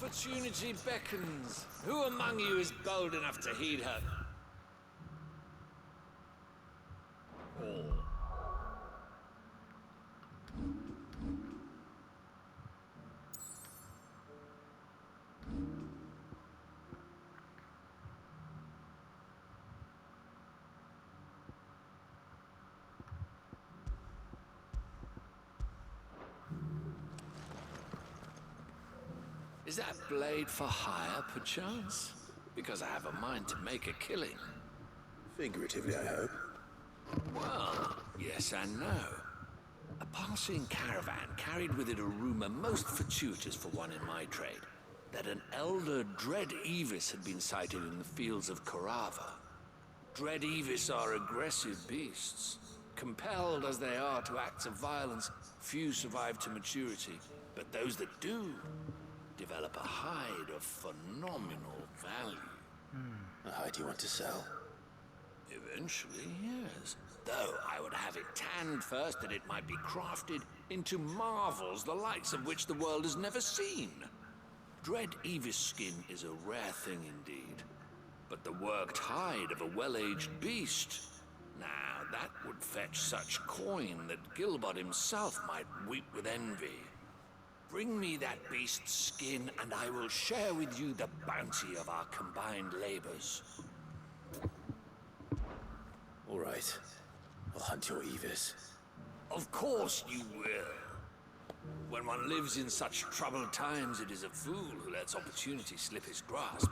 Opportunity beckons. Who among you is bold enough to heed her? All. Is that blade for hire, perchance? Because I have a mind to make a killing. Figuratively, I hope. Well, yes and no. A passing caravan carried with it a rumor most fortuitous for one in my trade, that an elder Dread Evis had been sighted in the fields of Carava. Dread Evis are aggressive beasts. Compelled as they are to acts of violence, few survive to maturity, but those that do develop a hide of phenomenal value. A hide you want to sell? Eventually, yes. Though I would have it tanned first that it might be crafted into marvels the likes of which the world has never seen. Dread Evis skin is a rare thing indeed. But the worked hide of a well-aged beast, now that would fetch such coin that Gilbert himself might weep with envy. Bring me that beast's skin, and I will share with you the bounty of our combined labors. All right. I'll hunt your Evis. Of course you will. When one lives in such troubled times, it is a fool who lets opportunity slip his grasp.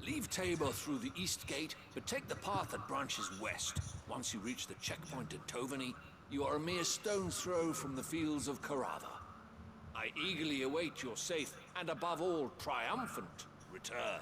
Leave Tabor through the east gate, but take the path that branches west. Once you reach the checkpoint at Tovany, you are a mere stone's throw from the fields of Carava. I eagerly await your safe, and above all, triumphant return.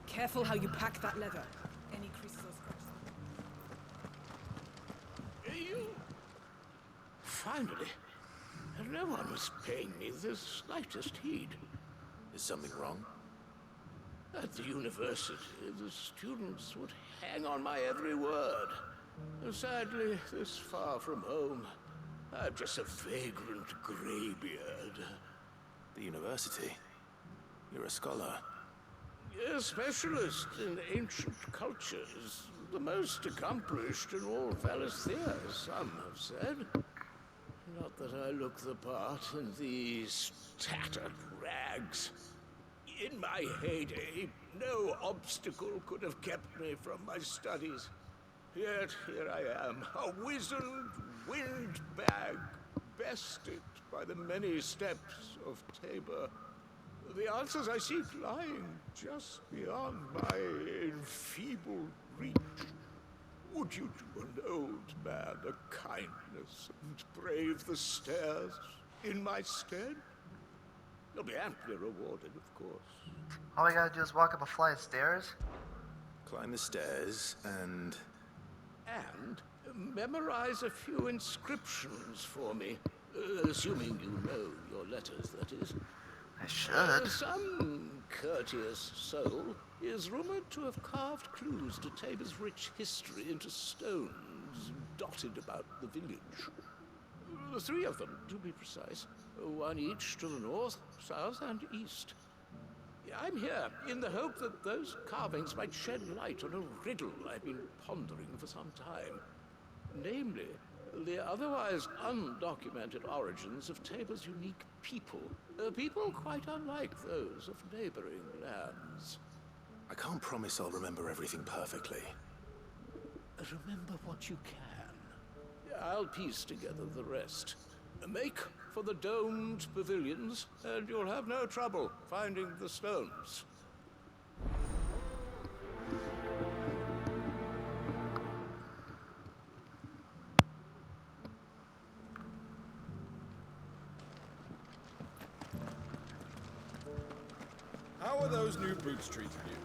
Careful how you pack that leather. Any creases or scratches. You... Finally. No one was paying me the slightest heed. Is something wrong? At the university, the students would hang on my every word. Sadly, this far from home, I'm just a vagrant graybeard. The university? You're a scholar. A specialist in ancient cultures, the most accomplished in all Valisthea, some have said. Not that I look the part in these tattered rags. In my heyday, no obstacle could have kept me from my studies. Yet here I am, a wizened windbag, bested by the many steps of Tabor. The answers I seek lying just beyond my enfeebled reach. Would you do an old man a kindness and brave the stairs in my stead? You'll be amply rewarded, of course. All we gotta do is walk up a flight of stairs? Climb the stairs and... And memorize a few inscriptions for me. Assuming you know your letters, that is. I should. Some courteous soul is rumored to have carved clues to Tabor's rich history into stones dotted about the village. 3 of them, to be precise. 1 each to the north, south, and east. I'm here in the hope that those carvings might shed light on a riddle I've been pondering for some time. Namely, the otherwise undocumented origins of Tabor's unique people. People quite unlike those of neighboring lands. I can't promise I'll remember everything perfectly. Remember what you can. I'll piece together the rest. Make for the domed pavilions, and you'll have no trouble finding the stones. How are those new boots treating you?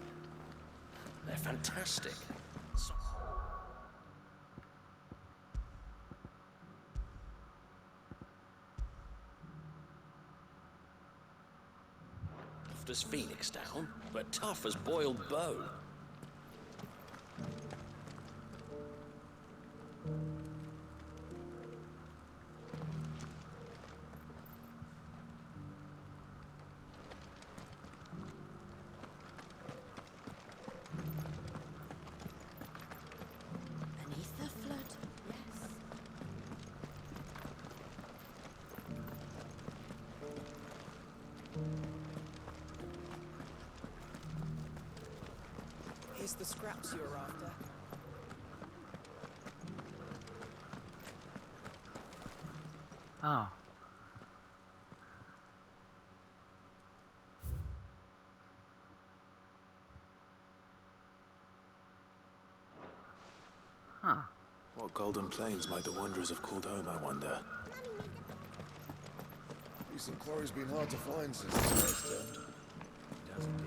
They're fantastic. soft as phoenix down, but tough as boiled bone. Beneath the flood, yes. Here's the scraps you're after. Oh. Huh. What golden plains might the wanderers have called home, I wonder? Recent quarry's been hard to find since the first turned. It does indeed.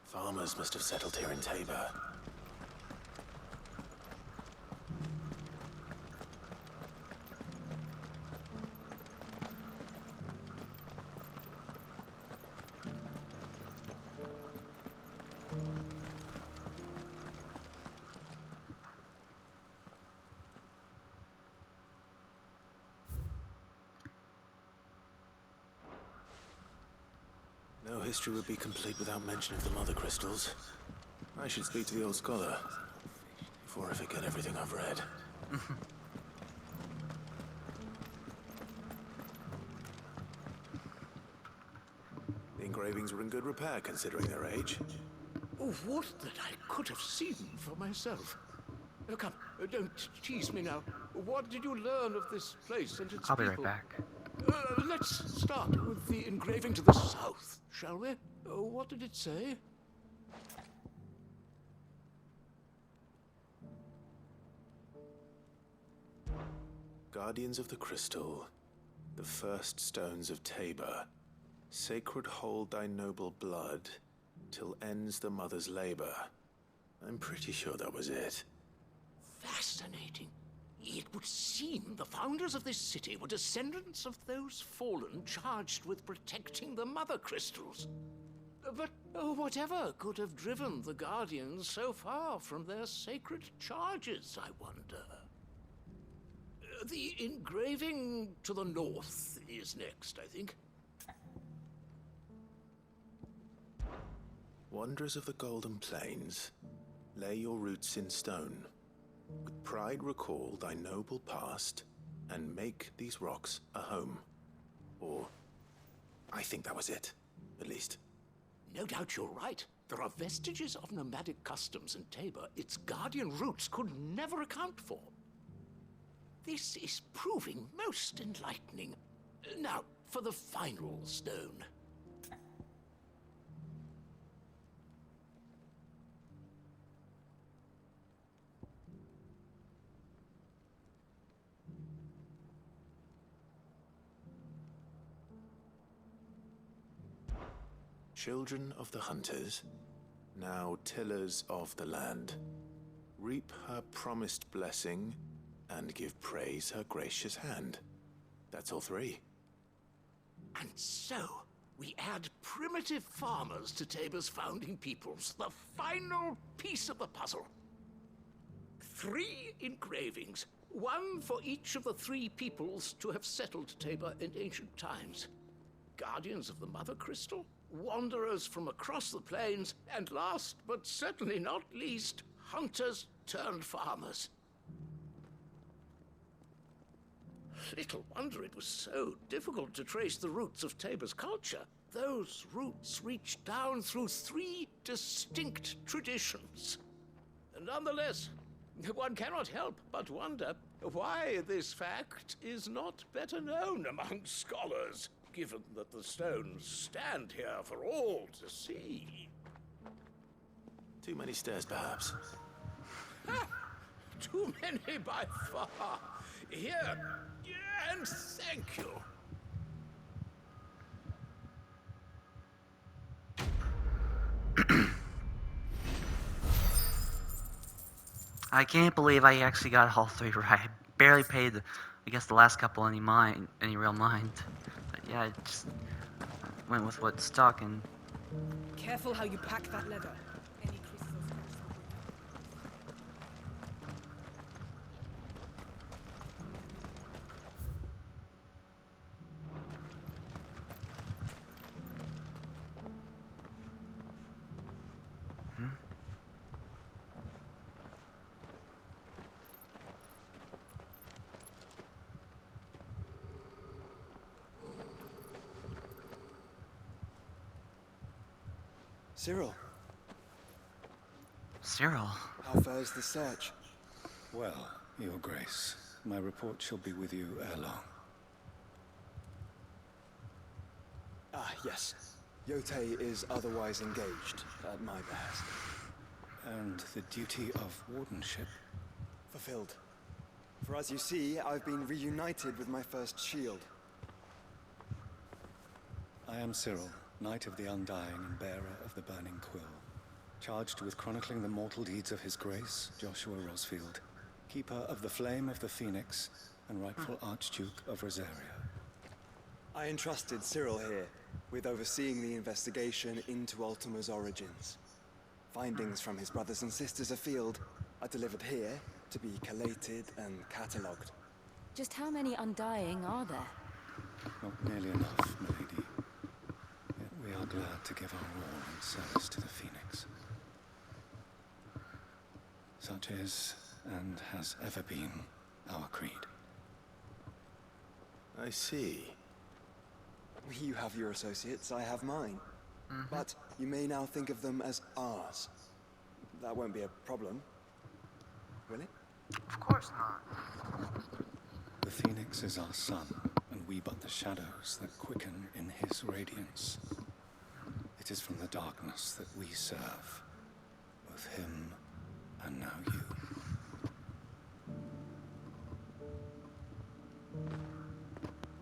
Farmers must have settled here in Tabor. No history would be complete without mention of the mother crystals. I should speak to the old scholar before I forget everything I've read. The engravings were in good repair considering their age. Oh, would that I could have seen for myself. Come, don't tease me now. What did you learn of this place and its I'll be people? right back. Let's start with the engraving to the south, shall we? What did it say? Guardians of the Crystal, the first stones of Tabor, sacred hold thy noble blood, till ends the mother's labor. I'm pretty sure that was it. Fascinating. It would seem the founders of this city were descendants of those fallen charged with protecting the mother crystals. But whatever could have driven the Guardians so far from their sacred charges, I wonder? The engraving to the north is next, I think. Wanderers of the Golden Plains, lay your roots in stone. With pride recall thy noble past, and make these rocks a home. Or, I think that was it, at least. No doubt you're right. There are vestiges of nomadic customs in Tabor its guardian roots could never account for. This is proving most enlightening. Now, for the final stone. Children of the hunters, now tillers of the land, reap her promised blessing and give praise her gracious hand. That's all three. And so, we add primitive farmers to Tabor's founding peoples, the final piece of the puzzle. 3 engravings, one for each of the 3 peoples to have settled Tabor in ancient times. Guardians of the Mother Crystal, wanderers from across the plains, and last but certainly not least, hunters turned farmers. Little wonder it was so difficult to trace the roots of Tabor's culture. Those roots reach down through 3 distinct traditions. Nonetheless, one cannot help but wonder why this fact is not better known among scholars, given that the stones stand here for all to see. Too many stairs, perhaps. Ha! Too many by far. Here, and thank you. I can't believe I actually got all three right. I barely paid, I guess, the last couple any real mind. But yeah, I just went with what stuck and... Careful how you pack that leather. Any creases or scratches will be Cyril, Cyril? how fares the search? Well, Your Grace, my report shall be with you ere long. Ah, yes. Yotei is otherwise engaged, at my behest. And the duty of wardenship? Fulfilled. For as you see, I've been reunited with my first shield. I am Cyril, Knight of the Undying and bearer of the Burning Quill, charged with chronicling the mortal deeds of His Grace, Joshua Rosfield, keeper of the Flame of the Phoenix and rightful Archduke of Rosaria. I entrusted Cyril here with overseeing the investigation into Ultima's origins. Findings from his brothers and sisters afield are delivered here to be collated and catalogued. Just how many Undying are there? Not nearly enough, milady. Yet we are glad to give our all in service to the Phoenix. Such is, and has ever been, our creed. I see. You have your associates, I have mine. But you may now think of them as ours. That won't be a problem, will it? Of course not. The Phoenix is our sun, and we but the shadows that quicken in his radiance. It is from the darkness that we serve, both him and now you.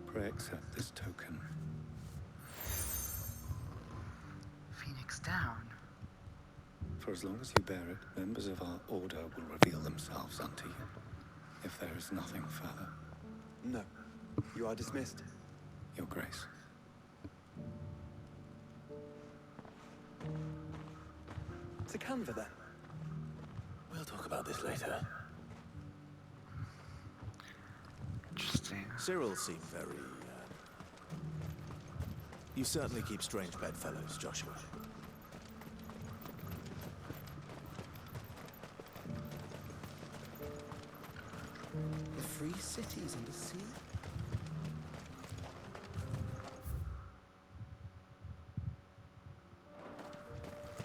Pray accept this token. Phoenix down. For as long as you bear it, members of our order will reveal themselves unto you, if there is nothing further. No. You are dismissed. Your Grace. To Canva, then. We'll talk about this later. Interesting. Cyril seemed very, You certainly keep strange bedfellows, Joshua. The free cities under sea?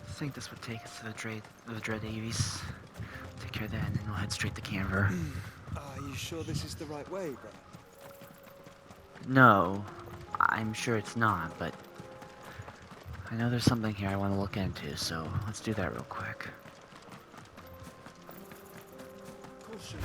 I think this would take us to the Dread Aves. Take care of that, and then we'll head straight to Canver. Are you sure this is the right way, brother? No, I'm sure it's not, but I know there's something here I want to look into, so let's do that real quick. Caution.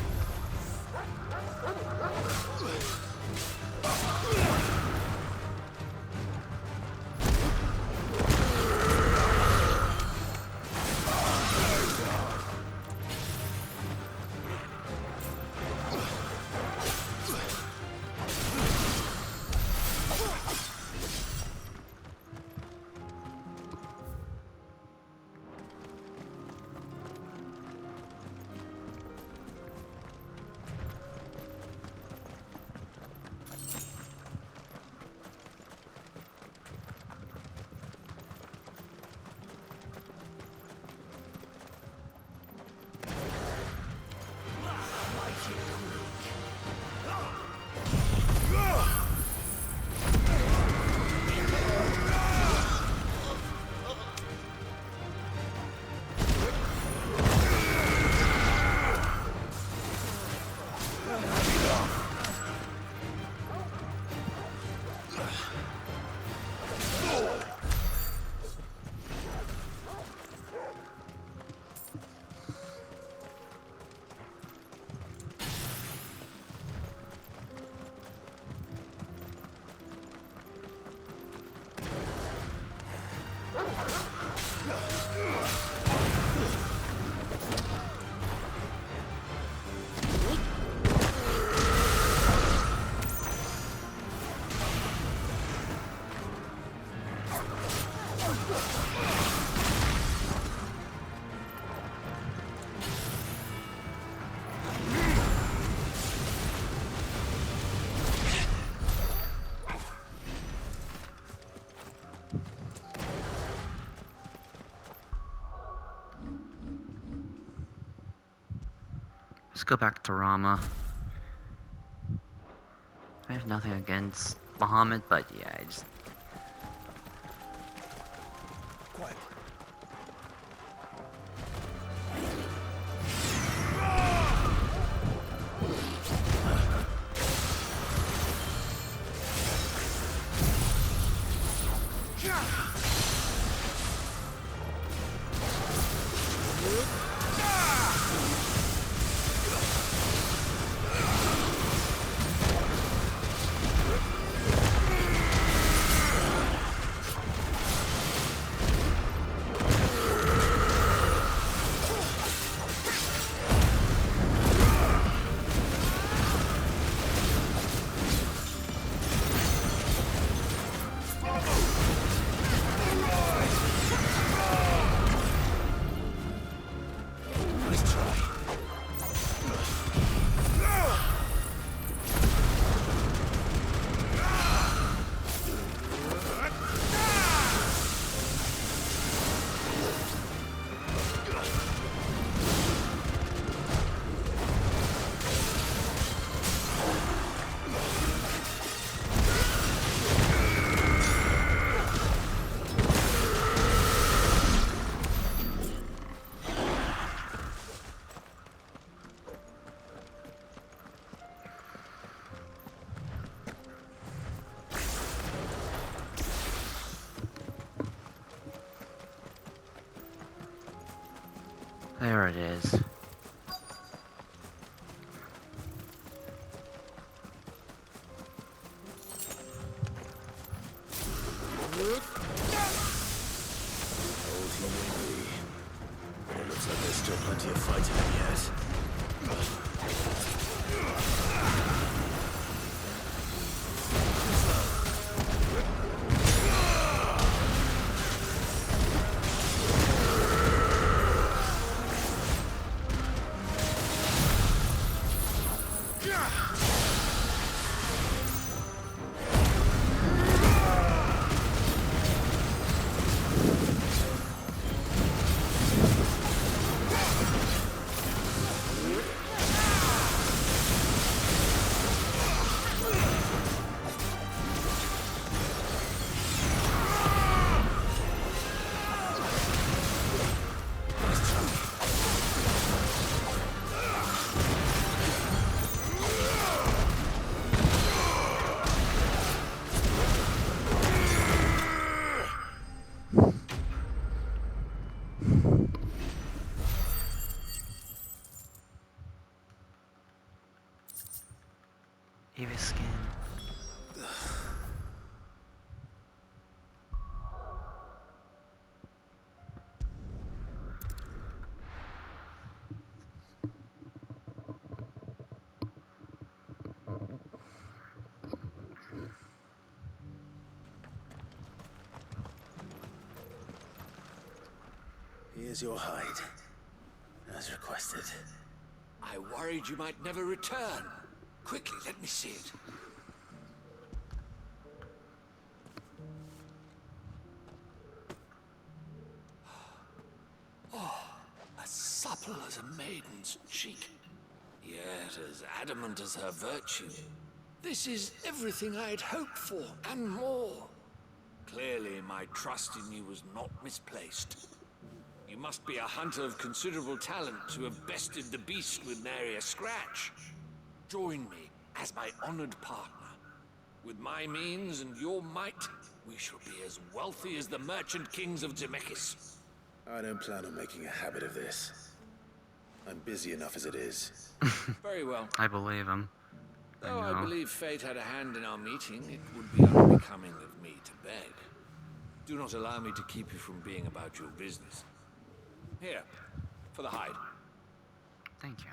Let's go back to Rama. I have nothing against Muhammad, but yeah, I just... Quiet. There it is. Old humanity. It looks like there's still plenty of fighting in yet. Eva skin. Here's your hide, as requested. I worried you might never return. Quickly, let me see it. Oh, as supple as a maiden's cheek, yet as adamant as her virtue. This is everything I'd hoped for, and more. Clearly, my trust in you was not misplaced. You must be a hunter of considerable talent to have bested the beast with nary a scratch. Join me as my honored partner. With my means and your might, we shall be as wealthy as the merchant kings of Zemeckis. I don't plan on making a habit of this. I'm busy enough as it is. Very well. I believe him. Though I know. believe fate had a hand in our meeting, it would be unbecoming of me to beg. Do not allow me to keep you from being about your business. Here, for the hide. Thank you.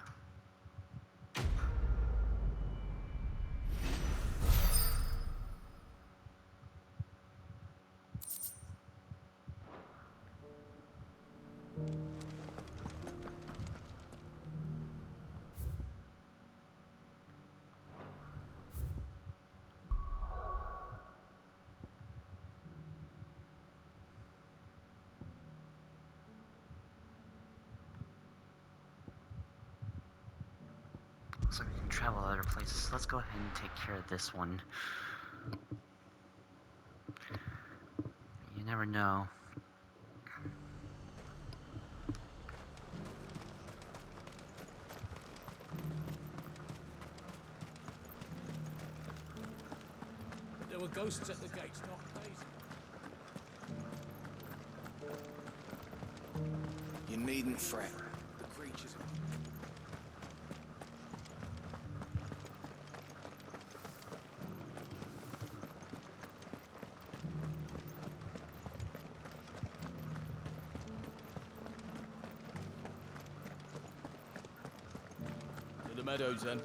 So we can travel other places. Let's go ahead and take care of this one. You never know. There were ghosts at the gates, not Daisy. You needn't fret. The creatures are... To the meadows, then.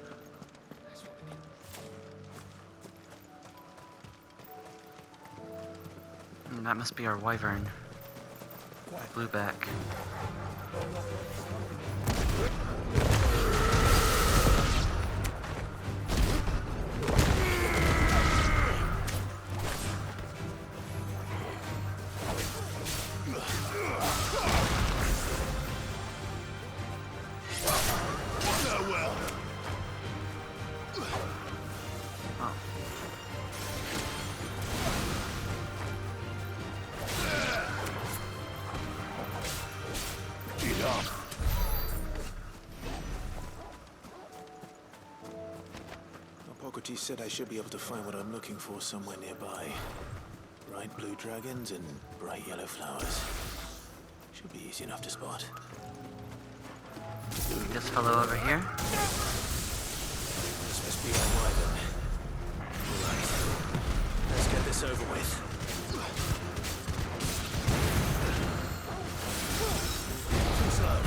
That must be our wyvern. Blueback. Hippocrates said I should be able to find what I'm looking for somewhere nearby. Bright blue dragons and bright yellow flowers. Should be easy enough to spot. This fellow over here. This must be our wyvern. Right. Let's get this over with. Too slow.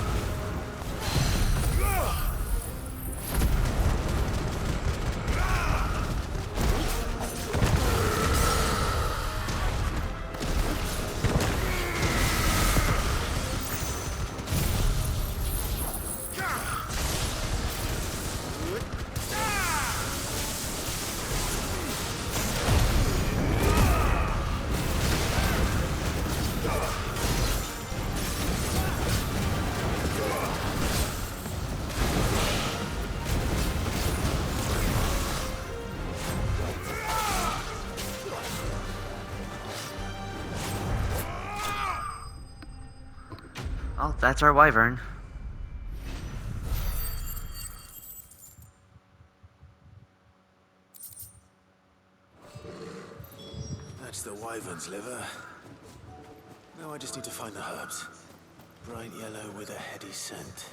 Oh, that's our wyvern. That's the wyvern's liver. Now I just need to find the herbs. Bright yellow with a heady scent.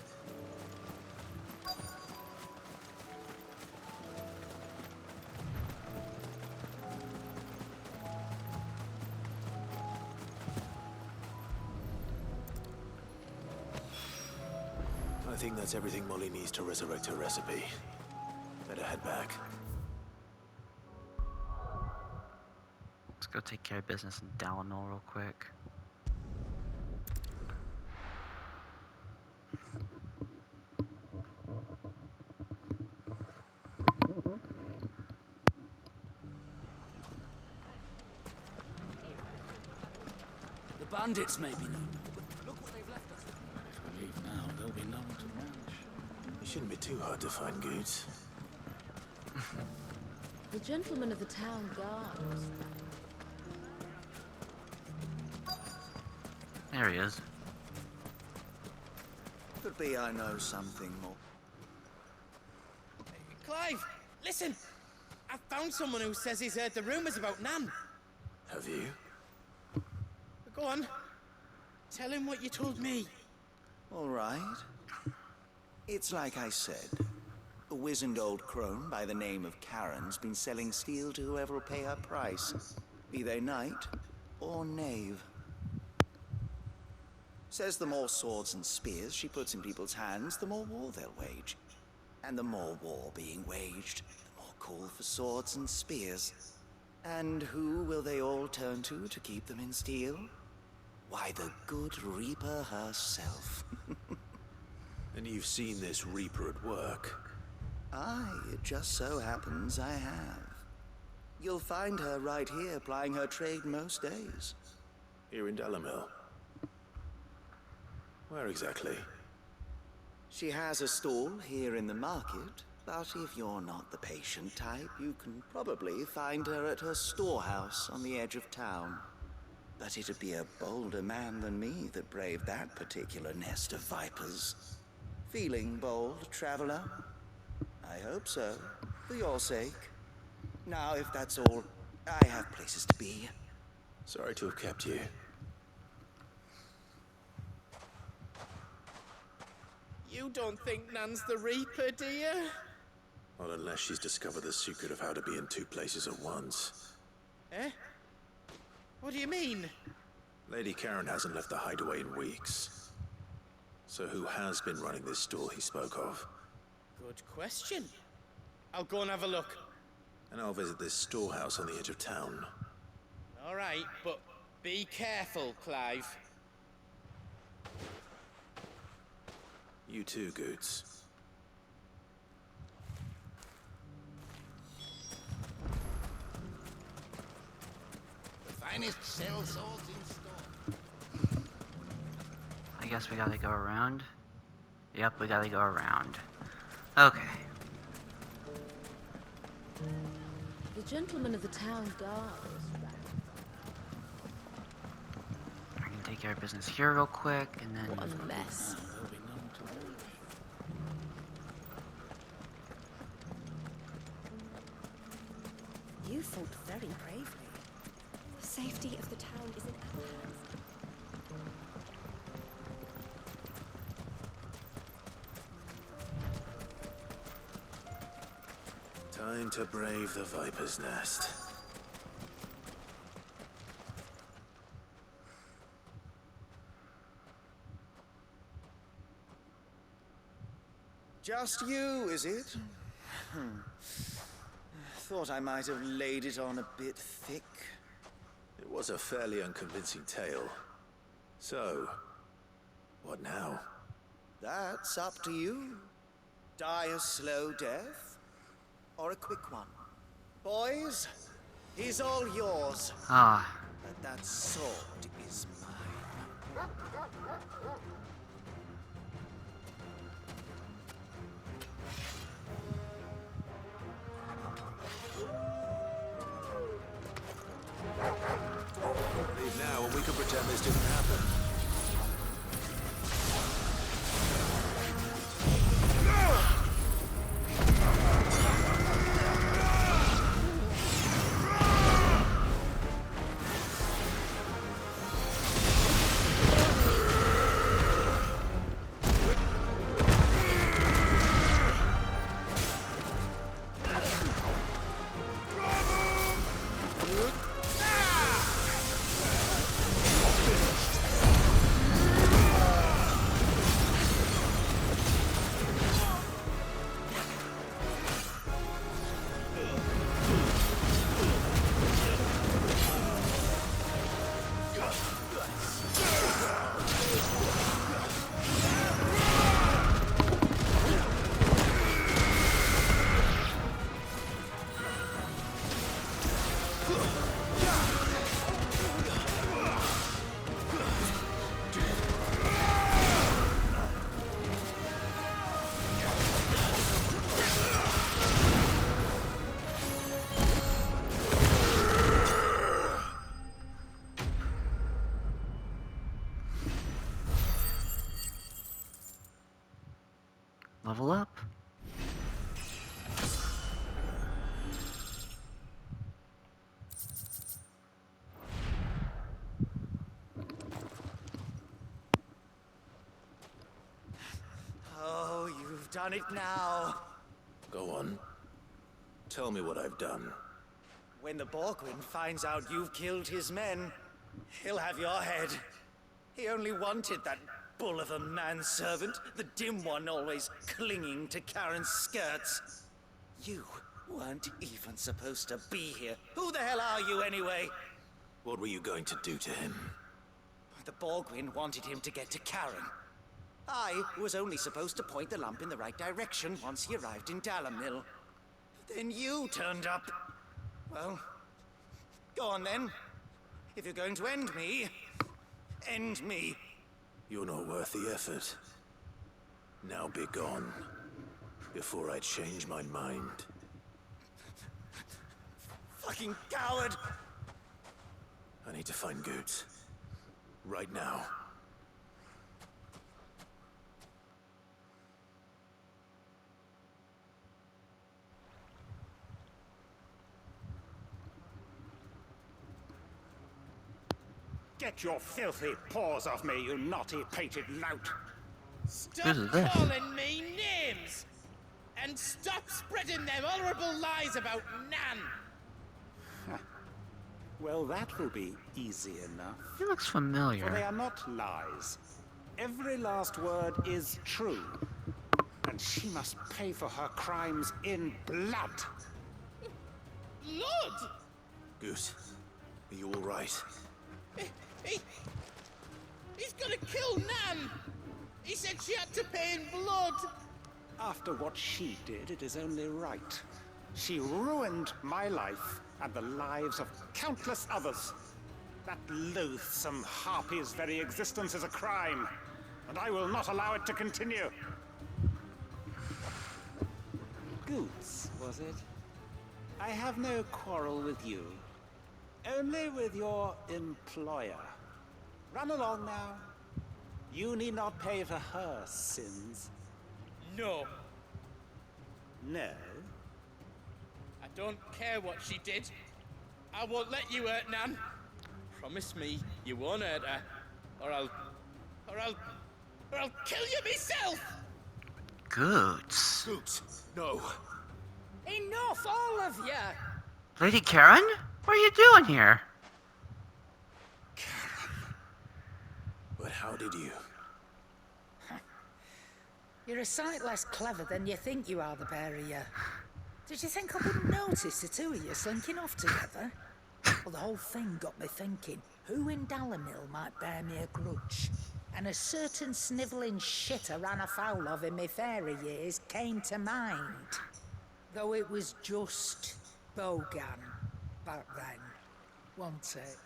I think that's everything Molly needs to resurrect her recipe. Better head back. Let's go take care of business in Dalinor real quick. The bandits may be known. Look what they've left us. If we leave now, there'll be no one to ranch. It shouldn't be too hard to find goods. The gentleman of the town guard was... There he is. Could be I know something more. Clive, listen! I found someone who says he's heard the rumors about Nan. Have you? Go on. Tell him what you told me. All right. It's like I said. A wizened old crone by the name of Karen's been selling steel to whoever will pay her price. Be they knight or knave. Says the more swords and spears she puts in people's hands, the more war they'll wage. And the more war being waged, the more call for swords and spears. And who will they all turn to keep them in steel? Why, the good Reaper herself. And you've seen this Reaper at work? Aye, it just so happens I have. You'll find her right here plying her trade most days. Here in Delamil? Where exactly? She has a stall here in the market, but if you're not the patient type, you can probably find her at her storehouse on the edge of town. But it'd be a bolder man than me that braved that particular nest of vipers. Feeling bold, traveler? I hope so, for your sake. Now, if that's all, I have places to be. Sorry to have kept you. You don't think Nan's the Reaper, do you? Not unless she's discovered the secret of how to be in two places at once. Eh? What do you mean? Lady Karen hasn't left the hideaway in weeks. So who has been running this stall he spoke of? Good question. I'll go and have a look. And I'll visit this storehouse on the edge of town. All right, but be careful, Clive. You too, Goots. The finest cell swords in store. I guess we gotta go around. Yep, we gotta go around. Okay. The gentleman of the town guard is back. I can take care of business here real quick, and then... What a mess. You fought very bravely. The safety of the town is in our hands. Time to brave the Viper's Nest. Just you, is it? Thought I might have laid it on a bit thick. It was a fairly unconvincing tale. So, what now? That's up to you. Die a slow death, or a quick one. Boys, he's all yours. Ah. But that sword is mine. Leave now and we can pretend this didn't happen. Level up. Oh, you've done it now. Go on. Tell me what I've done. When the Borgwin finds out you've killed his men, he'll have your head. He only wanted that bull of a manservant, the dim one always clinging to Karen's skirts. You weren't even supposed to be here. Who the hell are you anyway? What were you going to do to him? The Borgwyn wanted him to get to Karen. I was only supposed to point the lamp in the right direction once he arrived in Dalamil. Then you turned up. Well, go on then. If you're going to end me, end me. You're not worth the effort. Now be gone, before I change my mind. Fucking coward! I need to find Goots. Right now. Get your filthy paws off me, you naughty-pated lout! Stop calling me names! And stop spreading them horrible lies about Nan! Well, that will be easy enough. He looks For they familiar. are not lies. Every last word is true. And she must pay for her crimes in blood. Blood? Goose, are you all right? He's gonna kill Nan! He said she had to pay in blood! After what she did, it is only right. She ruined my life and the lives of countless others. That loathsome harpy's very existence is a crime, and I will not allow it to continue. Goots, was it? I have no quarrel with you. Only with your employer. Run along now. You need not pay for her sins. No. No? I don't care what she did. I won't let you hurt Nan. Promise me you won't hurt her, or I'll kill you myself. Goots. Goots, no. Enough, all of you! Lady Karen? What are you doing here? But how did you? You're a sight less clever than you think you are, the pair of you. Did you think I wouldn't notice the two of you slinking off together? Well, the whole thing got me thinking, who in Dalamil might bear me a grudge? And a certain snivelling shit I ran afoul of in my fairy years came to mind. Though it was just Bogan back then, wasn't it?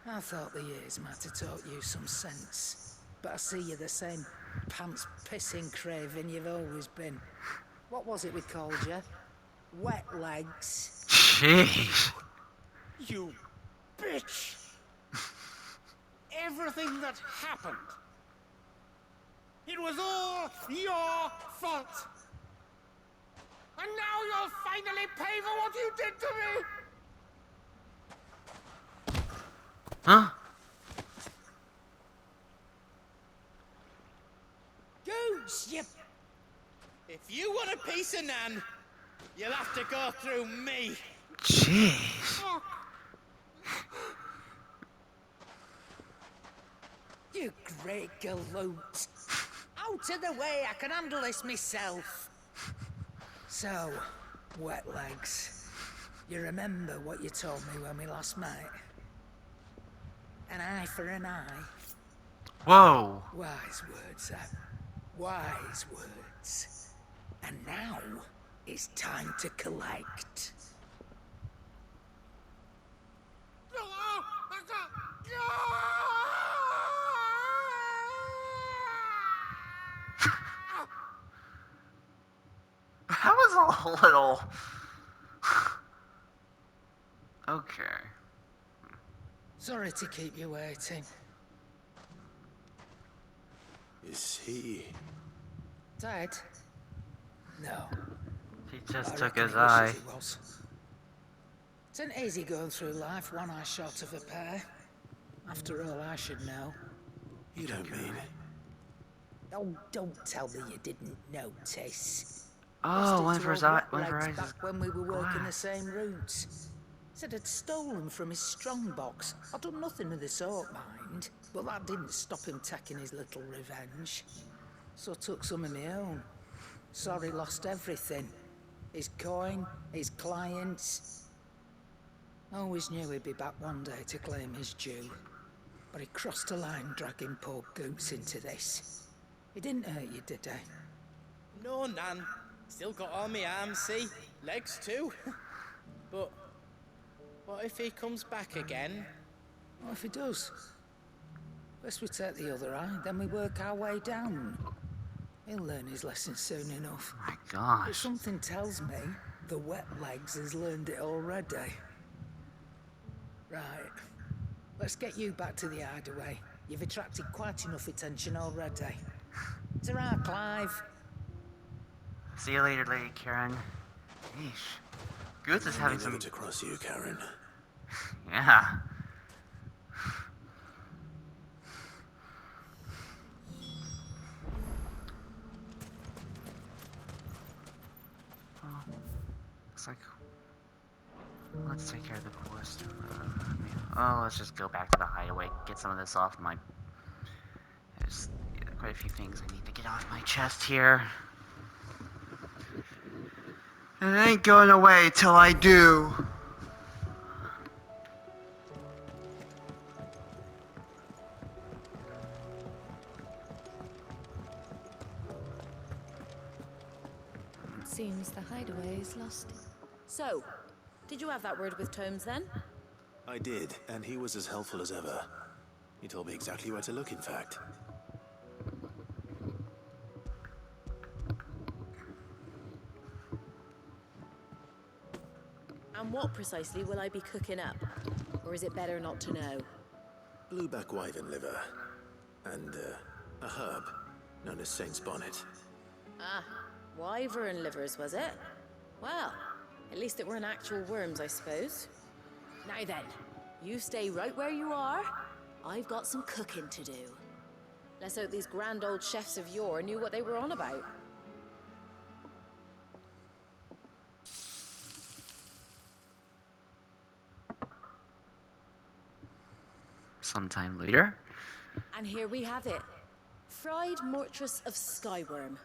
I thought the years might have taught you some sense. But I see you're the same pants-pissing craven you've always been. What was it we called you? Wet legs. Jeez. You bitch! Everything that happened, it was all your fault! And now you'll finally pay for what you did to me! Huh? Goose, you... If you want a piece of Nan, you'll have to go through me. Jeez. You great galoot. Out of the way, I can handle this myself. So, wet legs. You remember what you told me when we last met? An eye for an eye. Whoa. Wise words, that. Wise words. And now, it's time to collect. That was a little... Okay. Sorry to keep you waiting. Is he... Dead? No. He just I took reckon his he wishes eye. he was. It isn't easy going through life one eye short of a pair. After all, I should know. You don't mean... Oh, don't tell me you didn't notice. Oh, Lost it one to for his old eye, wet one for legs his back when we were working the glass. same routes. Said I'd stolen from his strongbox. I'd done nothing of the sort, mind. But that didn't stop him taking his little revenge. So I took some of my own. Sorry, lost everything. His coin, his clients. Always knew he'd be back one day to claim his due. But he crossed a line dragging poor Goots into this. He didn't hurt you, did he? No, Nan. Still got all my arms, see? Legs too. But what if he comes back again? What if he does? First we take the other eye, then we work our way down. He'll learn his lesson soon enough. My gosh. But something tells me the wet legs has learned it already. Right. Let's get you back to the hideaway. You've attracted quite enough attention already. Ta-ra, Clive. See you later, Lady Karen. Yeesh. Goots is having some... to cross you, Karen. Yeah. Well, looks like... Let's take care of the poorest. Oh, let's just go back to the hideaway, get some of this off my... There's quite a few things I need to get off my chest here. And it ain't going away till I do. It seems the hideaway is lost. So, did you have that word with Tomes then? I did, and he was as helpful as ever. He told me exactly where to look, in fact. And what precisely will I be cooking up? Or is it better not to know? Blueback wyvern liver. And, a herb known as Saint's Bonnet. Ah, wyvern livers, was it? Well, at least it weren't actual worms, I suppose. Now then, you stay right where you are. I've got some cooking to do. Let's hope these grand old chefs of yore knew what they were on about. Sometime later. And here we have it. Fried mortress of skyworm.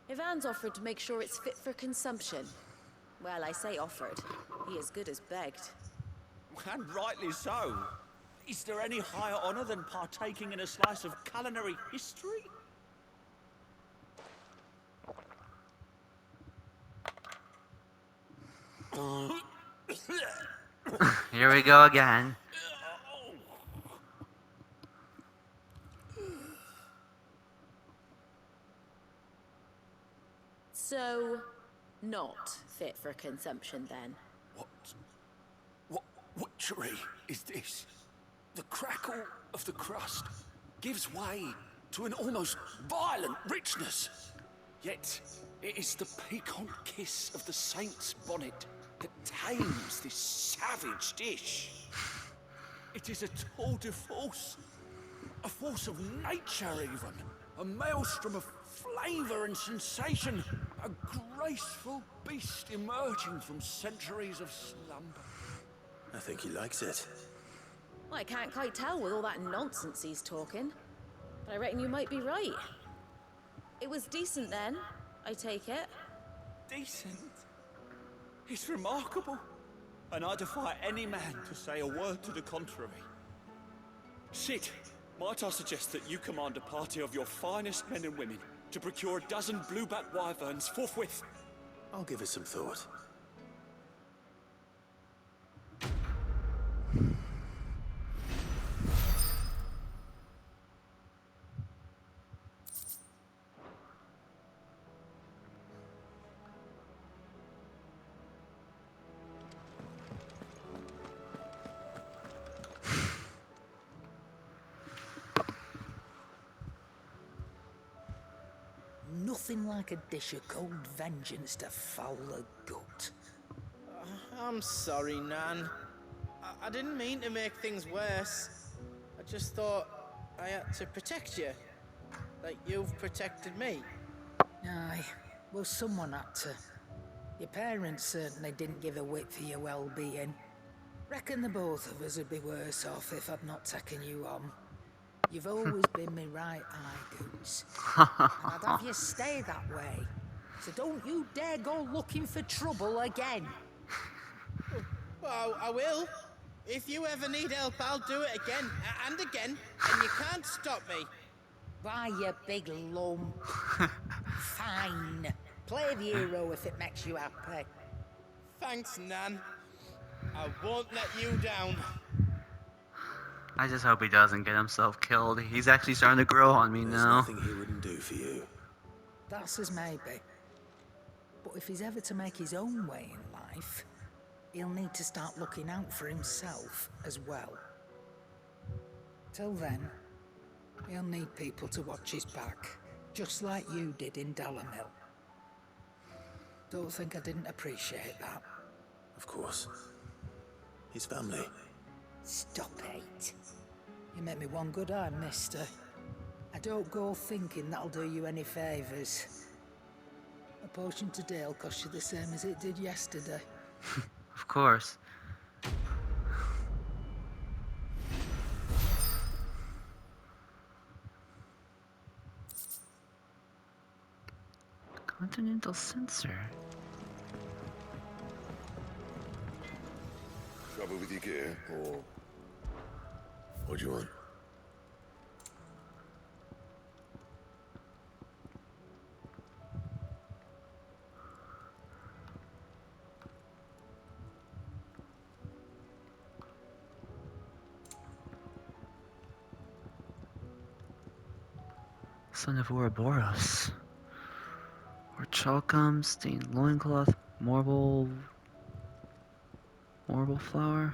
Ivan's offered to make sure it's fit for consumption. Well, I say offered. He as good as begged. And rightly so. Is there any higher honor than partaking in a slice of culinary history? Here we go again. So, not fit for consumption then? What witchery is this? The crackle of the crust gives way to an almost violent richness. Yet, it is the piquant kiss of the saint's bonnet that tames this savage dish. It is a tour de force, a force of nature even, a maelstrom of flavor and sensation, a graceful beast emerging from centuries of slumber. I think he likes it. Well, I can't quite tell with all that nonsense he's talking. But I reckon you might be right. It was decent then, I take it. Decent? It's remarkable. And I defy any man to say a word to the contrary. Sid, might I suggest that you command a party of your finest men and women to procure a dozen blueback wyverns forthwith? I'll give it some thought. Nothing like a dish of cold vengeance to foul the gut. I'm sorry, Nan. I didn't mean to make things worse. I just thought I had to protect you. Like you've protected me. Aye, well, someone had to. Your parents certainly didn't give a whit for your well-being. Reckon the both of us would be worse off if I'd not taken you on. You've always been me right eye, Goose. And I'd have you stay that way. So don't you dare go looking for trouble again. Well, I will. If you ever need help, I'll do it again and again, and you can't stop me. Why, you big lump. Fine. Play the hero if it makes you happy. Thanks, Nan. I won't let you down. I just hope he doesn't get himself killed. He's actually starting to grow on me There's now. nothing he wouldn't do for you. That's as maybe. But if he's ever to make his own way in life, he'll need to start looking out for himself as well. Till then, he'll need people to watch his back, just like you did in Dalamil. Don't think I didn't appreciate that. Of course. His family. Stop it. You make me one good eye, mister. I don't go thinking that'll do you any favours. A potion today will cost you the same as it did yesterday. Of course. Continental sensor. Trouble with your gear, or what do you want? Son of Ouroboros. Orchalcum, stained loincloth, marble flower.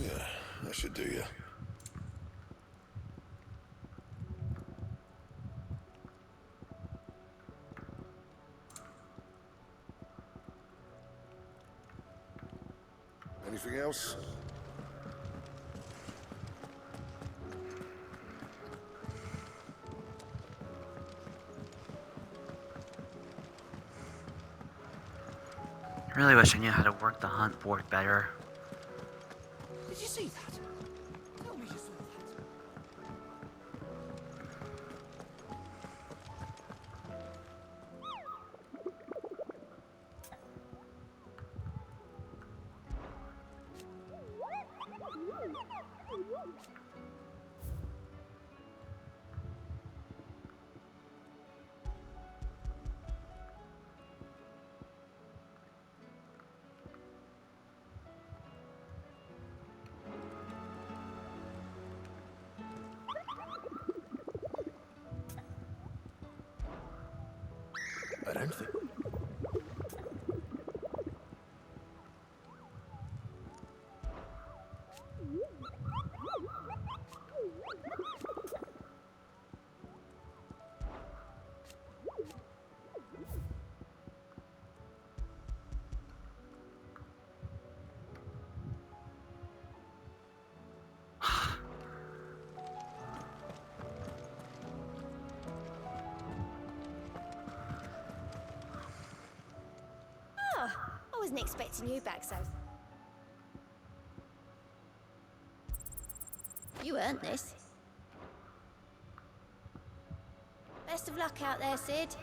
Yeah, that should do you. Anything else? I really wish I knew how to work the hunt board better. Did you see that? Tell me you saw that. I don't think... I wasn't expecting you back, so... You earned this. Best of luck out there, Sid.